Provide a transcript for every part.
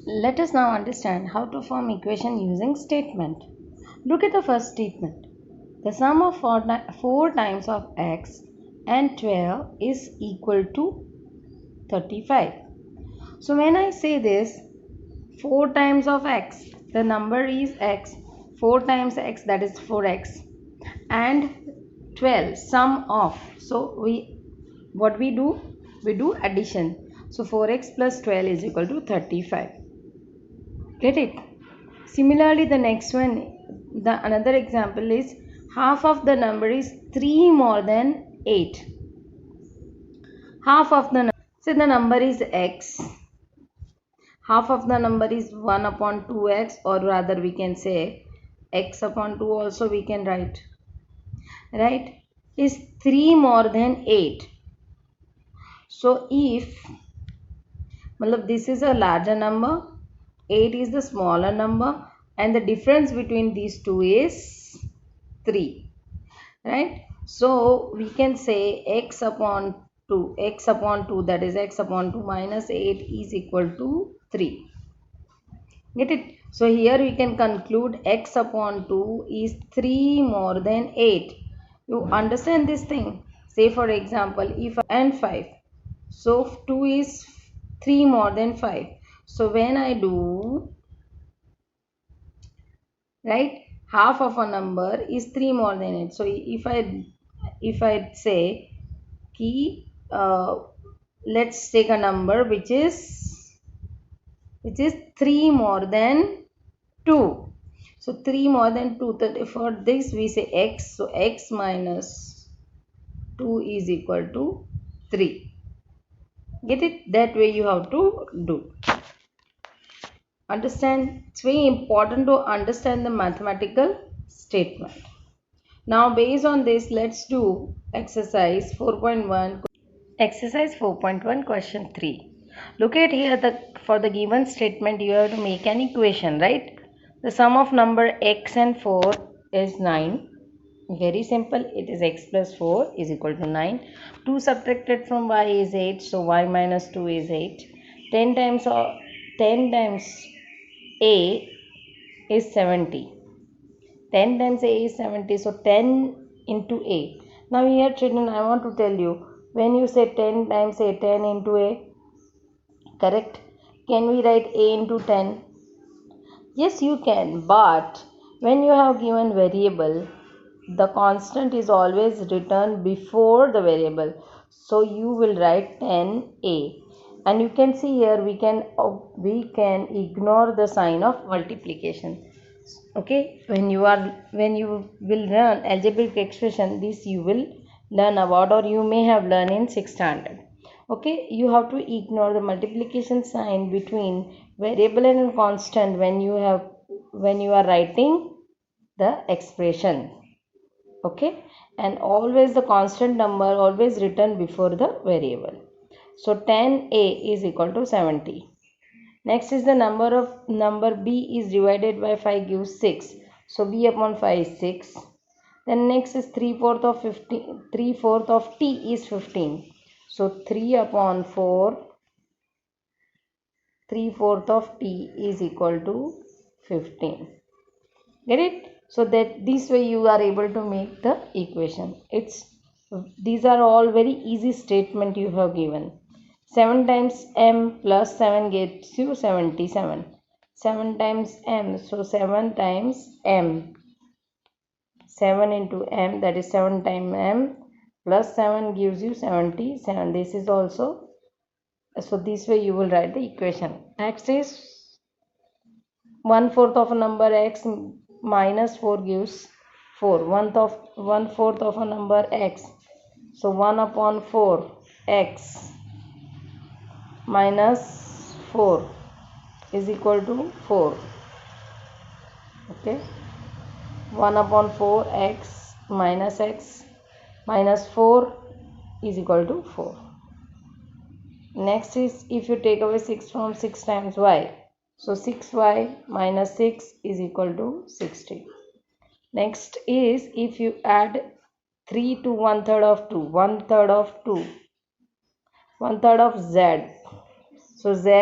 Let us now understand how to form equation using statement. Look at the first statement. The sum of 4 times of x and 12 is equal to 35. So when I say this, 4 times of x, the number is x, 4 times x, that is 4x, and 12 sum of, so what we do addition. So 4x plus 12 is equal to 35. Get it? Similarly, the next one, the another example is half of the number is 3 more than 8. Half of the number, say the number is x, half of the number is 1 upon 2x, or rather we can say x upon 2 also we can write, right, is 3 more than 8. So if this is a larger number, 8 is the smaller number, and the difference between these two is 3, right? So we can say x upon 2, that is x upon 2 minus 8 is equal to 3. Get it? So here we can conclude x upon 2 is 3 more than 8. You understand this thing? Say for example, if and 5. So 2 is 3 more than 5. So when I do, right, half of a number is 3 more than 8. So if I say key, let's take a number which is 3 more than 2. So 3 more than 2, that for this we say x, so x minus 2 is equal to 3. Get it? That way you have to do. Understand? It's very important to understand the mathematical statement. Now based on this, let's do exercise 4.1. Exercise 4.1 question 3. Look at here, for the given statement you have to make an equation, right? The sum of number x and 4 is 9. Very simple. It is x plus 4 is equal to 9. 2 subtracted from y is 8. So y minus 2 is 8. 10 times a is 70. 10 times a is 70. So 10 into a. Now here children, I want to tell you, when you say 10 times a, 10 into a, correct? Can we write a into 10? Yes, you can, but when you have given variable, the constant is always written before the variable. So you will write 10a. And you can see here we can ignore the sign of multiplication. Okay, when you will learn algebraic expression, this you will learn about, or you may have learned in 6th standard. Okay, you have to ignore the multiplication sign between variable and constant when you are writing the expression. Okay, and always the constant number always written before the variable. So 10a is equal to 70. Next is the number b is divided by 5 gives 6. So b upon 5 is 6. Then next is 3/4 of 15. 3/4 of t is 15. So 3 upon 4. 3/4 of t is equal to 15. Get it? So that this way you are able to make the equation. These are all very easy statement you have given. 7 times m plus 7 gets you 77. 7 times m, so 7 times m. 7 into m, that is 7 times m plus 7 gives you 77. This is also, so this way you will write the equation. Next is 1/4 of a number x minus 4 gives 4. 1/4 of a number x. So 1 upon 4 x minus 4 is equal to 4. Okay. 1 upon 4 x minus 4 is equal to 4. Next is if you take away 6 from 6 times y. So 6y minus 6 is equal to 60. Next is if you add 3 to 1/3 of 2. 1/3 of 2. 1/3 of z. So z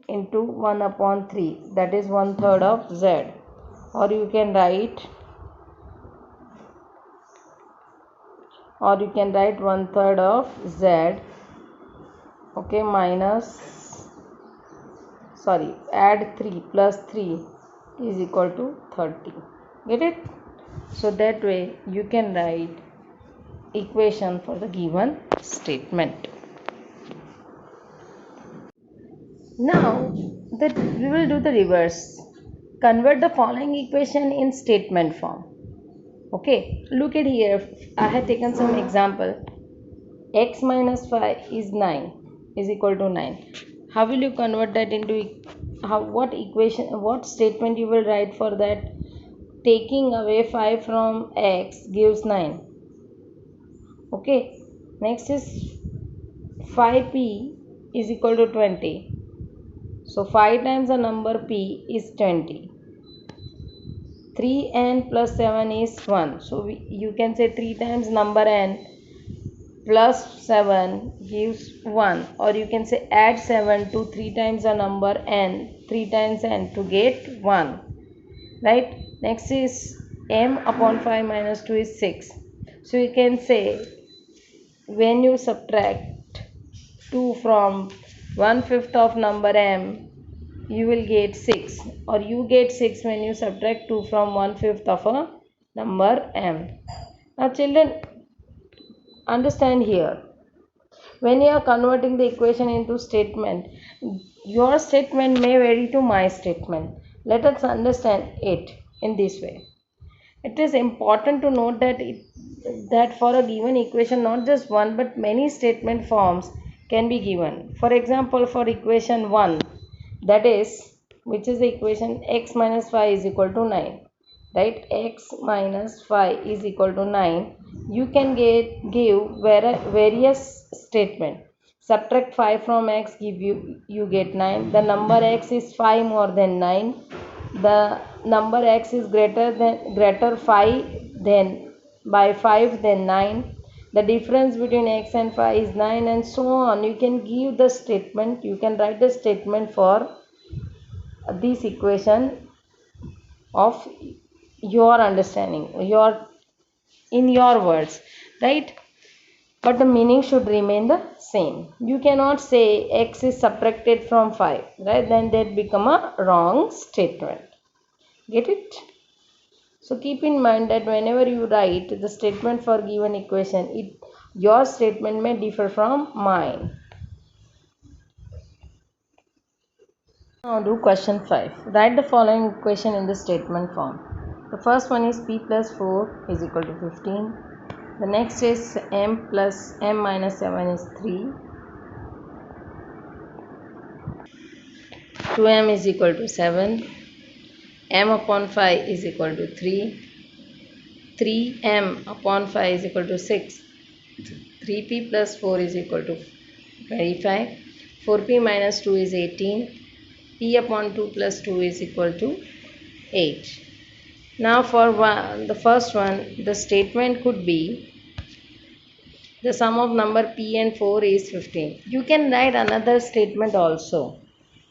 into 1 upon 3, that is 1/3 of z, or you can write 1/3 of z, okay, add 3 plus 3 is equal to 30. Get it? So that way you can write equation for the given statement. Now we will do the reverse. Convert the following equation in statement form. Okay, look at here. I have taken some example. X minus 5 is 9 is equal to 9. How will you convert that into what statement you will write for that? Taking away 5 from x gives 9. Okay, next is 5p is equal to 20. So 5 times the number p is 20. 3n plus 7 is 1. So you can say 3 times number n plus 7 gives 1, or you can say add 7 to 3 times the number n, 3 times n to get 1, right? Next is m upon 5 minus 2 is 6. So you can say when you subtract 2 from 1/5 of number m, you will get 6, or you get 6 when you subtract 2 from 1/5 of a number m. Now children, understand here, when you are converting the equation into statement, your statement may vary to my statement. Let us understand it in this way. It is important to note that for a given equation, not just one but many statement forms can be given. For example, for equation 1, that is, which is the equation x minus 5 is equal to 9, right? X minus 5 is equal to 9. You can give various statement. Subtract 5 from x, you get 9. The number x is 5 more than 9. The number x is greater 5 than by 5 than 9. The difference between x and 5 is 9, and so on. You can give the statement, you can write the statement for this equation of your understanding, in your words, right? But the meaning should remain the same. You cannot say x is subtracted from 5, right? Then that become a wrong statement. Get it? So keep in mind that whenever you write the statement for given equation, your statement may differ from mine. Now do question 5. Write the following equation in the statement form. The first one is p plus 4 is equal to 15. The next is m plus m minus 7 is 3. 2m is equal to 7. M upon 5 is equal to 3. 3m upon 5 is equal to 6. 3p plus 4 is equal to 25. 4p minus 2 is 18. P upon 2 plus 2 is equal to 8. Now for the first one, the statement could be the sum of number p and 4 is 15. You can write another statement also,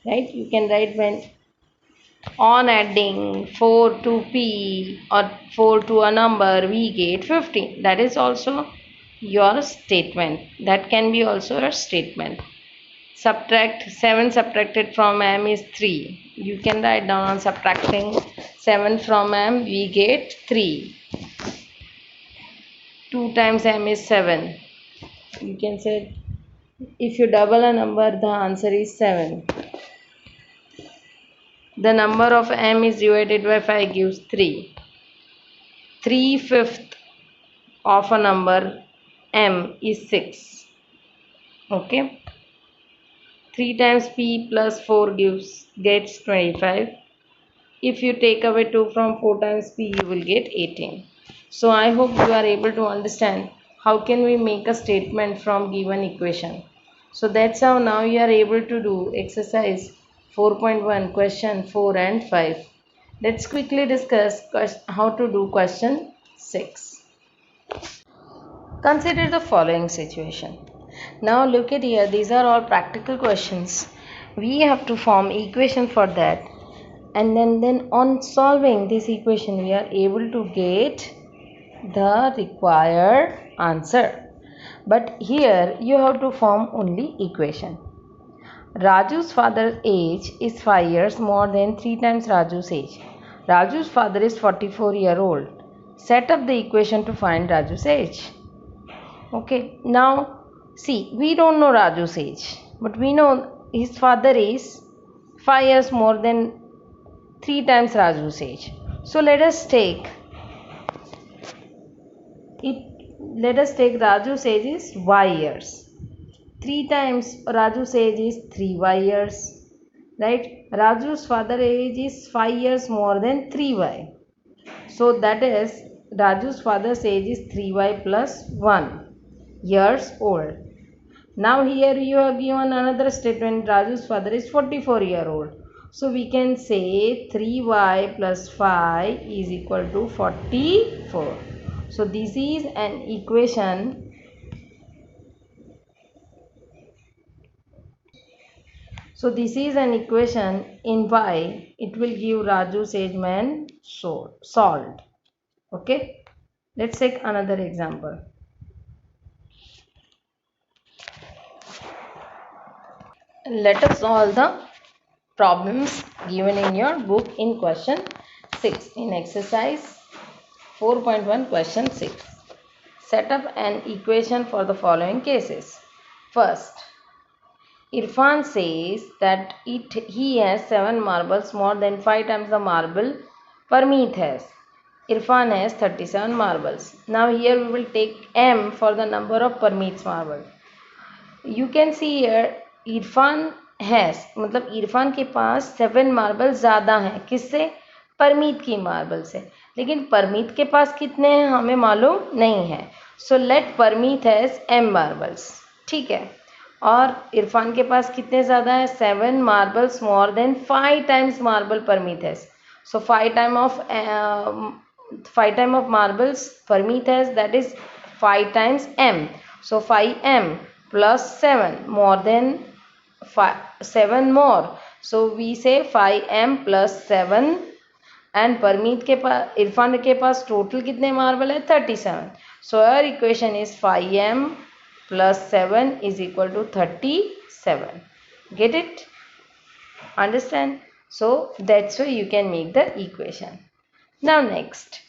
right? You can write when on adding 4 to p or 4 to a number we get 15. That is also your statement. That can be also a statement. Subtract 7 subtracted from m is 3. You can write down on subtracting 7 from m we get 3. 2 times m is 7. You can say if you double a number, the answer is 7. The number of m is divided by 5 gives 3. 3/5 of a number m is 6. Okay. 3 times p plus 4 gets 25. If you take away 2 from 4 times p, you will get 18. So I hope you are able to understand how can we make a statement from given equation. So that's how now you are able to do exercise 4.1, question 4 and 5. Let's quickly discuss how to do question 6. Consider the following situation. Now look at here, these are all practical questions. we have to form equation for that, and then on solving this equation we are able to get the required answer. But here you have to form only equation. Raju's father's age is 5 years more than 3 times Raju's age. Raju's father is 44-year-old. Set up the equation to find Raju's age. Okay, now see, we don't know Raju's age, but we know his father is 5 years more than 3 times Raju's age. So let us take Raju's age is y years. 3 times Raju's age is 3y years, right? Raju's father age is 5 years more than 3y. So that is Raju's father's age is 3y plus 1 years old. Now here you have given another statement, Raju's father is 44-year-old. So we can say 3y plus 5 is equal to 44. So this is an equation. So this is an equation in y. It will give Raju's age when solved. Okay. Let's take another example. Let us solve the problems given in your book in question 6 in exercise 4.1 question 6. Set up an equation for the following cases. First, Irfan says that he has 7 marbles more than 5 times the marble Parmeet has. Irfan has 37 marbles. Now here we will take m for the number of Parmeet's marble. You can see here Irfan has मतलब इरफान के पास 7 marble ज़्यादा हैं किससे, परमीत की marble से, लेकिन परमीत के पास कितने हैं हमें मालूम नहीं है. So let Parmeet has m marbles, ठीक है, और इरफान के पास कितने ज़्यादा है, 7 marbles more than 5 times marble Parmeet has. So 5 time of marbles Parmeet has, that is 5 times m. So 5m plus 7 more than 7 more, so we say 5m plus 7. and Parmeet के पास, इरफान के पास total कितने मार्बल है, 37. so our equation is 5m plus 7 is equal to 37. get it? understand? So that's why you can make the equation. Now next,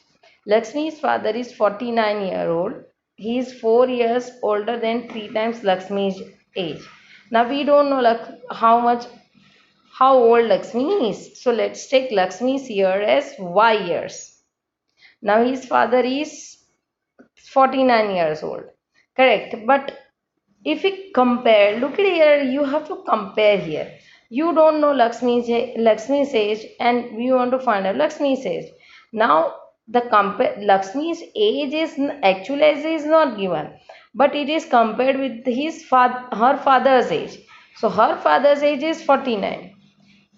Lakshmi's father is 49-year-old. He is 4 years older than 3 times Lakshmi's age. Now we don't know how old Lakshmi is. So let's take Lakshmi's year as y years. Now his father is 49 years old. Correct. But if we compare, look at here, you have to compare here. You don't know Lakshmi's age and we want to find out Lakshmi's age. Now Lakshmi's age is actual age is not given, but it is compared with her father's age. So her father's age is 49.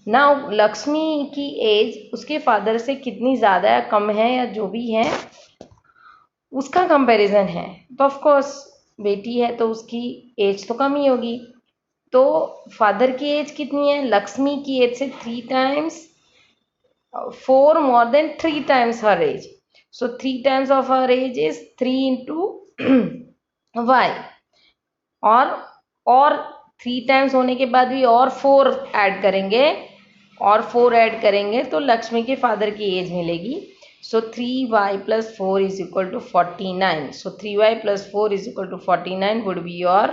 Now Lakshmi की as उसके father से कितनी ज़्यादा है, कम है या जो भी है उसका कंपैरिजन है. तो ऑफ कोर्स बेटी है तो उसकी एज तो कम ही होगी. तो फादर की एज कितनी है, लक्ष्मी की एज से 3 times 4 more than 3 times her age. So 3 times of her age is 3 into y. और 3 times होने के बाद भी और 4 ऐड करेंगे तो लक्ष्मी के फादर की एज मिलेगी. So 3y plus 4 is equal to 49. So 3y plus 4 is equal to 49 would be your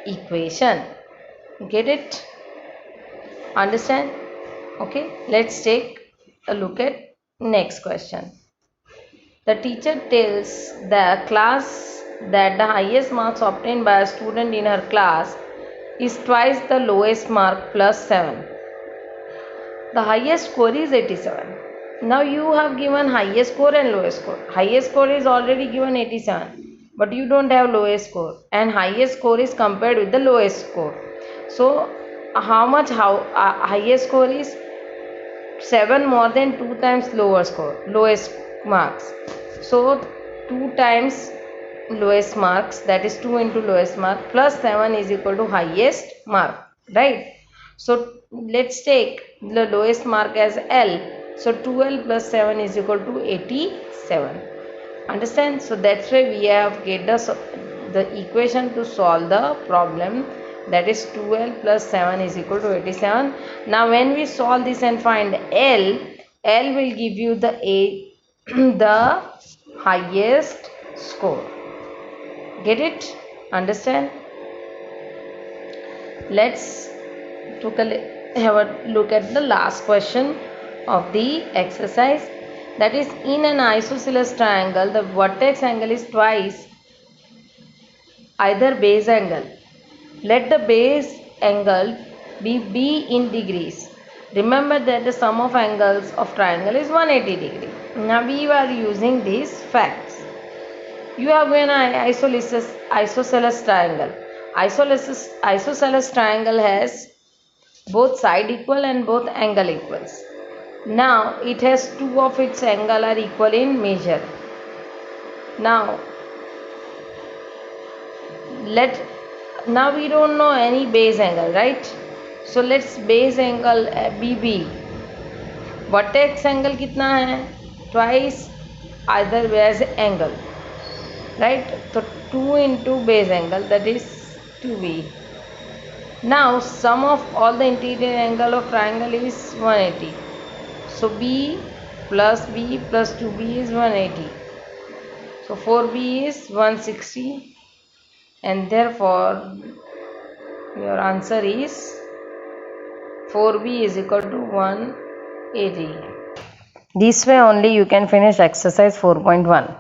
equation. Get it? Understand? Okay, let's take a look at next question. The teacher tells the class that the highest marks obtained by a student in her class is twice the lowest mark plus 7. The highest score is 87. Now you have given highest score and lowest score. Highest score is already given 87, but you don't have lowest score, and highest score is compared with the lowest score. So highest score is 7 more than 2 times lowest marks. So 2 times lowest marks, that is 2 into lowest mark plus 7 is equal to highest mark. right? So let's take the lowest mark as L. So 2L plus 7 is equal to 87. Understand? So that's why we have get the equation to solve the problem, that is 2L plus 7 is equal to 87. Now when we solve this and find L will give you the the highest score. Get it? Understand? Let's have a look at the last question of the exercise, that is, in an isosceles triangle the vertex angle is twice either base angle. Let the base angle be B in degrees. Remember that the sum of angles of triangle is 180 degree. Now we are using these facts. You have an isosceles triangle. Isosceles triangle has both side equal and both angle equals. Now it has two of its angle are equal in measure. Now we don't know any base angle, right? So let's base angle BB. Vertex angle कितना है? Twice either base angle, right? So 2 into base angle, that is 2B. Now sum of all the interior angle of triangle is 180. So B plus 2B is 180. So 4B is 160, and therefore your answer is 4B is equal to 180. This way only you can finish exercise 4.1.